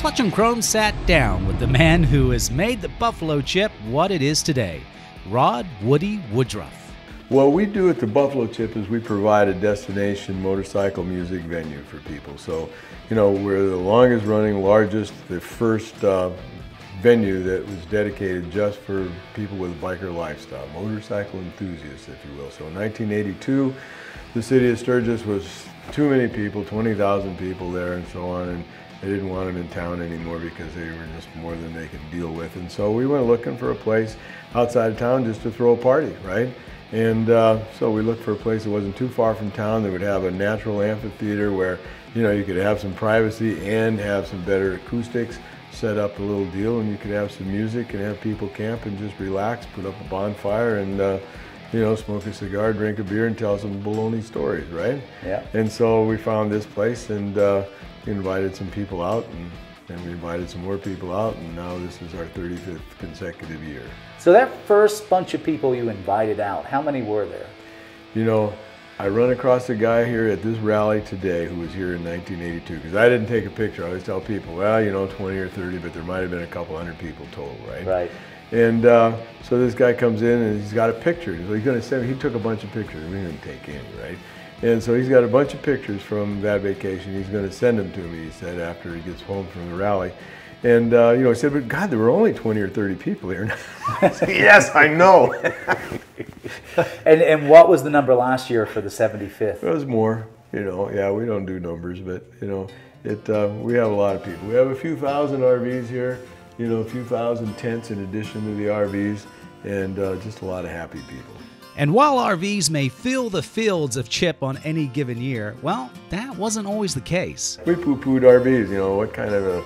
Clutch and Chrome sat down with the man who has made the Buffalo Chip what it is today, Woody Woodruff. What we do at the Buffalo Chip is we provide a destination motorcycle music venue for people. So, we're the longest running, largest, the first venue that was dedicated just for people with a biker lifestyle, motorcycle enthusiasts, if you will. So in 1982, the city of Sturgis was too many people, 20,000 people there and so on, and they didn't want them in town anymore because they were just more than they could deal with. And so we went looking for a place outside of town just to throw a party, right? And so we looked for a place that wasn't too far from town that would have a natural amphitheater where, you could have some privacy and have some better acoustics, set up a little deal, and you could have some music and have people camp and just relax, put up a bonfire and, smoke a cigar, drink a beer, and tell some baloney stories, right? Yeah. And so we found this place and invited some people out, and we invited some more people out, and now this is our 35th consecutive year. So that first bunch of people you invited out, how many were there? I run across a guy here at this rally today who was here in 1982, because I didn't take a picture. I always tell people, well, 20 or 30, but there might have been a couple hundred people total, right? Right. And so this guy comes in and he's got a picture. So he's going to send, he took a bunch of pictures. We didn't take any, right? And so he's got a bunch of pictures from that vacation. He's going to send them to me, he said, after he gets home from the rally. And, he said, but God, there were only 20 or 30 people here. I said, yes, I know. And what was the number last year for the 75th? It was more, yeah, we don't do numbers, but, we have a lot of people. We have a few thousand RVs here, a few thousand tents in addition to the RVs, and just a lot of happy people. And while RVs may fill the fields of Chip on any given year, well, that wasn't always the case. We poo-pooed RVs, what kind of a,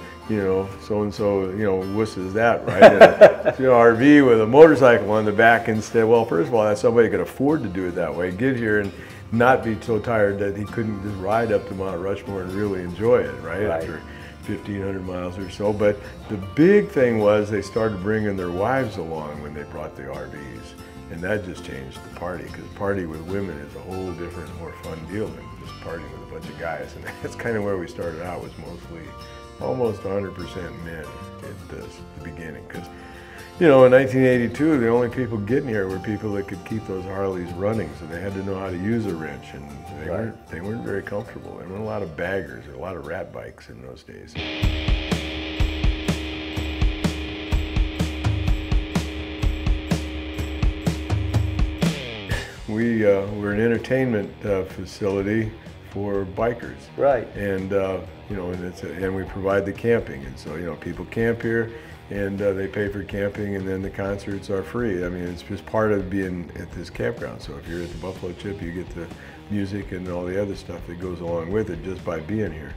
so-and-so, wuss is that, right? RV with a motorcycle on the back instead. Well, first of all, that somebody could afford to do it that way, get here and not be so tired that he couldn't just ride up to Mount Rushmore and really enjoy it, right? After 1,500 miles or so. But the big thing was they started bringing their wives along when they brought the RVs. And that just changed the party, because party with women is a whole different, more fun deal than just partying with a bunch of guys. And that's kind of where we started out, was mostly almost 100% men at the beginning. Because, in 1982, the only people getting here were people that could keep those Harleys running, so they had to know how to use a wrench, and they weren't very comfortable. There weren't a lot of baggers, a lot of rat bikes in those days. We're an entertainment facility for bikers. Right. And, and we provide the camping. And so, people camp here and they pay for camping, and then the concerts are free. I mean, it's just part of being at this campground. So if you're at the Buffalo Chip, you get the music and all the other stuff that goes along with it just by being here.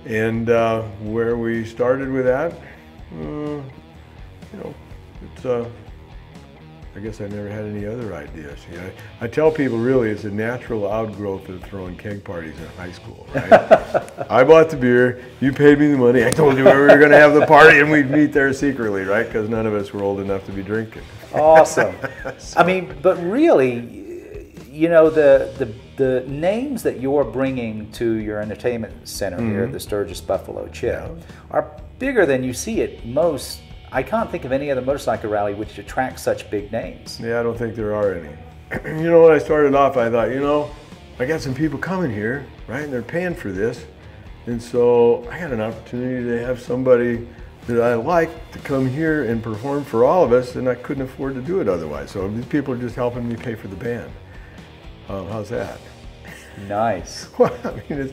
And where we started with that, it's, I guess I never had any other ideas. I tell people, really, it's a natural outgrowth of throwing keg parties in high school, right? I bought the beer, you paid me the money, I told you where we were going to have the party, and we'd meet there secretly, right? Because none of us were old enough to be drinking. Awesome. So. I mean, but really, the names that you're bringing to your entertainment center here at the Sturgis Buffalo Chip are bigger than you see at most. I can't think of any other motorcycle rally which attracts such big names. Yeah, I don't think there are any. When I started off, I thought, I got some people coming here, right? And they're paying for this. And so I had an opportunity to have somebody that I like to come here and perform for all of us, and I couldn't afford to do it otherwise. So these people are just helping me pay for the band. How's that? Nice. Well, I mean,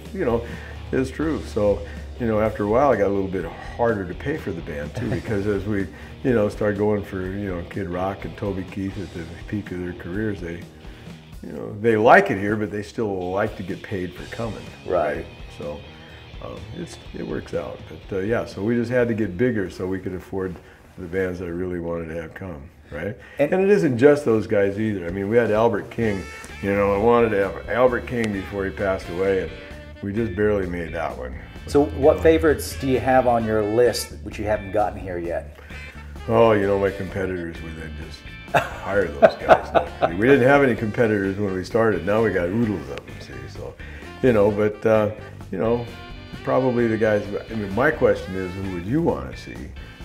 it's true. So, after a while, I got a little bit harder to pay for the band too, because as we, start going for, Kid Rock and Toby Keith at the peak of their careers, they like it here, but they still like to get paid for coming. Right. So it works out. But yeah, so we just had to get bigger so we could afford the bands that I really wanted to have come. Right. And it isn't just those guys either. I mean, we had Albert King. I wanted to have Albert King before he passed away, and we just barely made that one. So what favorites do you have on your list which you haven't gotten here yet? Oh, my competitors would then just hire those guys. No, we didn't have any competitors when we started. Now we got oodles of them, see. So, but, probably the guys, I mean, my question is, who would you want to see,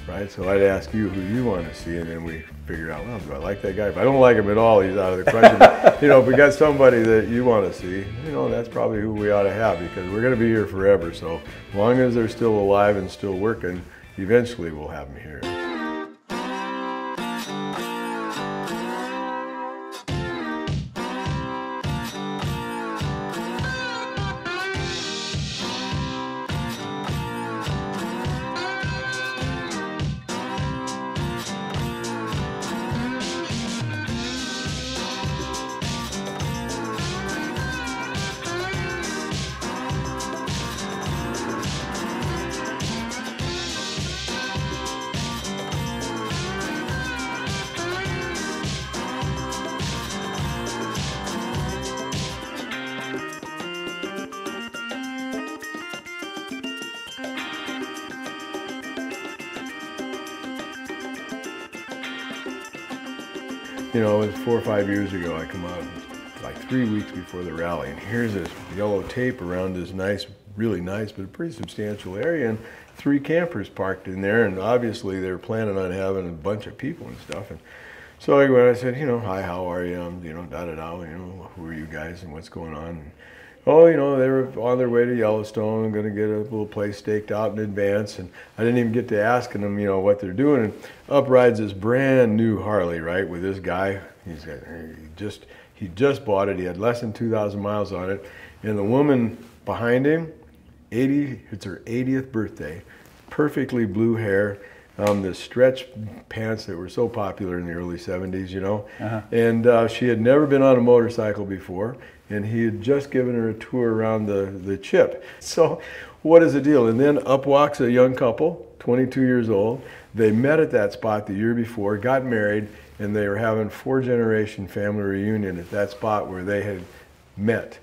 right? So I'd ask you who you want to see, and then we figure out, well, do I like that guy? If I don't like him at all, he's out of the question. You know, if we got somebody that you want to see, you know, that's probably who we ought to have, because we're going to be here forever. So as long as they're still alive and still working, eventually we'll have them here. You know, it was 4 or 5 years ago, I come out like 3 weeks before the rally, and here's this yellow tape around this nice, really nice, but a pretty substantial area, and 3 campers parked in there, and obviously they were planning on having a bunch of people and stuff. And so I said, you know, hi, how are you? You know, da-da-da, you know, who are you guys and what's going on? And, oh, you know, they were on their way to Yellowstone and going to get a little place staked out in advance. And I didn't even get to asking them, you know, what they're doing. And up rides this brand new Harley, right, with this guy. He just bought it. He had less than 2,000 miles on it. And the woman behind him, it's her 80th birthday, perfectly blue hair, the stretch pants that were so popular in the early 70s, you know. And she had never been on a motorcycle before. And he had just given her a tour around the chip. So what is the deal? And then up walks a young couple, 22 years old. They met at that spot the year before, got married, and they were having 4-generation family reunion at that spot where they had met.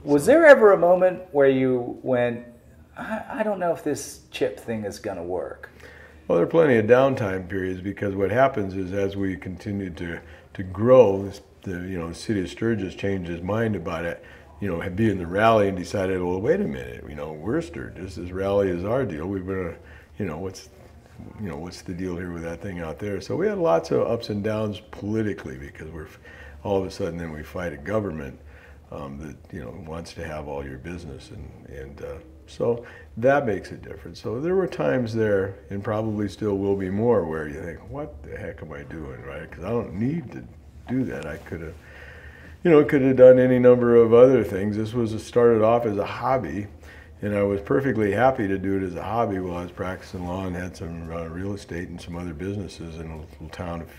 Was there ever a moment where you went, I don't know if this chip thing is going to work? Well, there are plenty of downtime periods, because what happens is as we continue to grow, the city of Sturgis changed his mind about it, you know, being the rally, and decided, well, wait a minute, you know, we're Sturgis, this rally is our deal. We're going to, what's the deal here with that thing out there? So we had lots of ups and downs politically, because all of a sudden then we fight a government that, you know, wants to have all your business, and so that makes a difference. So there were times there, and probably still will be more, where you think, what the heck am I doing, right? Because I don't need to do that. I could have done any number of other things. This started off as a hobby, and I was perfectly happy to do it as a hobby while I was practicing law, and had some real estate and some other businesses in a little town of,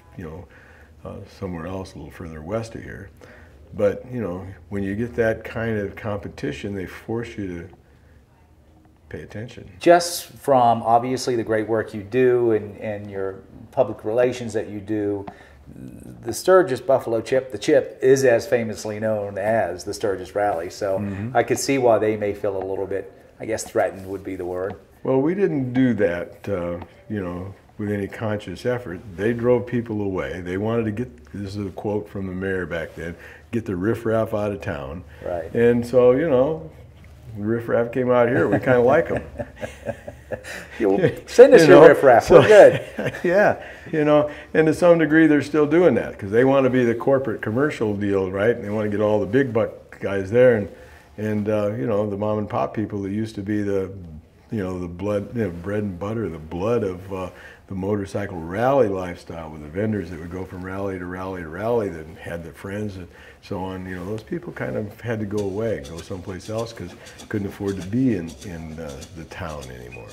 somewhere else a little further west of here. But, you know, when you get that kind of competition, they force you to pay attention. Just from obviously the great work you do and your public relations that you do, the Sturgis Buffalo Chip, the chip, is as famously known as the Sturgis Rally. So I could see why they may feel a little bit, I guess, threatened would be the word. Well, we didn't do that, with any conscious effort. They drove people away. They wanted to get, this is a quote from the mayor back then, get the riffraff out of town. Right. And so, you know, the riffraff came out here. We kind of like them. Send us your riffraff. We're good. Yeah, and to some degree they're still doing that because they want to be the corporate commercial deal, right? And they want to get all the big buck guys there, and the mom and pop people that used to be the blood, bread and butter, the blood of the motorcycle rally lifestyle, with the vendors that would go from rally to rally to rally, that had their friends and so on. Those people kind of had to go away, go someplace else, because couldn't afford to be in the town anymore.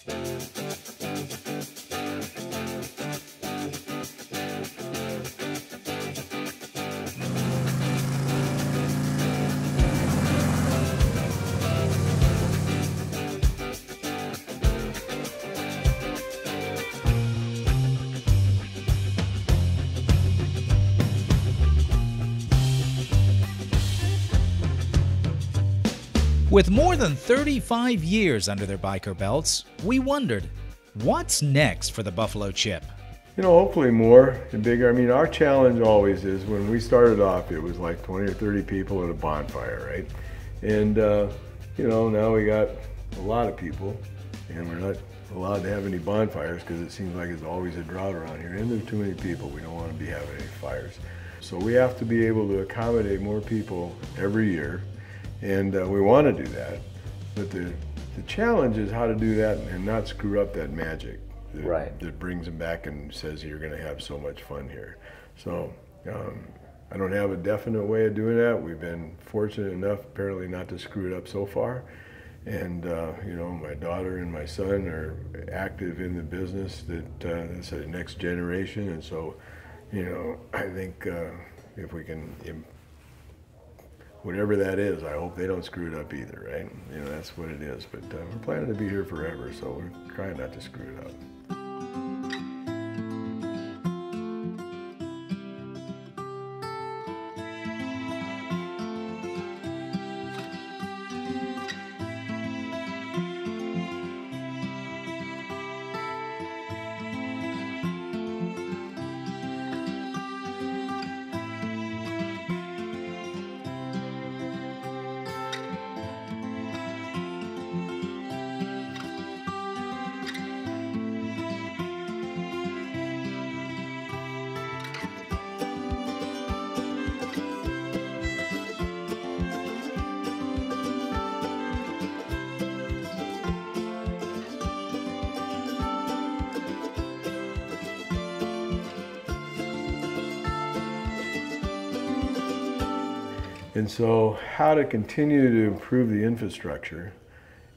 With more than 35 years under their biker belts, we wondered, what's next for the Buffalo Chip? Hopefully more and bigger. I mean, our challenge always is, when we started off, it was like 20 or 30 people at a bonfire, right? And, now we got a lot of people, and we're not allowed to have any bonfires because it seems like it's always a drought around here, and there's too many people. We don't want to be having any fires. So we have to be able to accommodate more people every year. And we want to do that, but the challenge is how to do that and not screw up that magic that brings them back and says you're going to have so much fun here. So I don't have a definite way of doing that. We've been fortunate enough apparently not to screw it up so far. And my daughter and my son are active in the business, that's the next generation. And so, I think if we can whatever that is, I hope they don't screw it up either, right? That's what it is. But we're planning to be here forever, so we're trying not to screw it up. And so how to continue to improve the infrastructure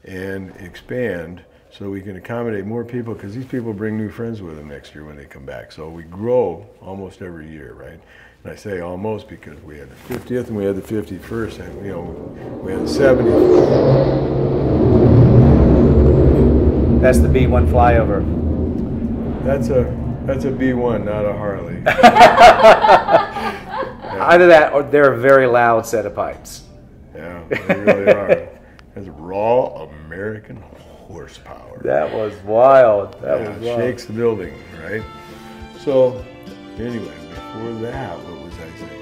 and expand so we can accommodate more people, because these people bring new friends with them next year when they come back. So we grow almost every year, right? And I say almost because we had the 50th and we had the 51st, and we had the 70th. That's the B1 flyover. That's a B1, not a Harley. Either that or they're a very loud set of pipes. Yeah, they really are. That's raw American horsepower. That was wild. That was wild. Shakes the building, right? So, anyway, before that, what was I saying?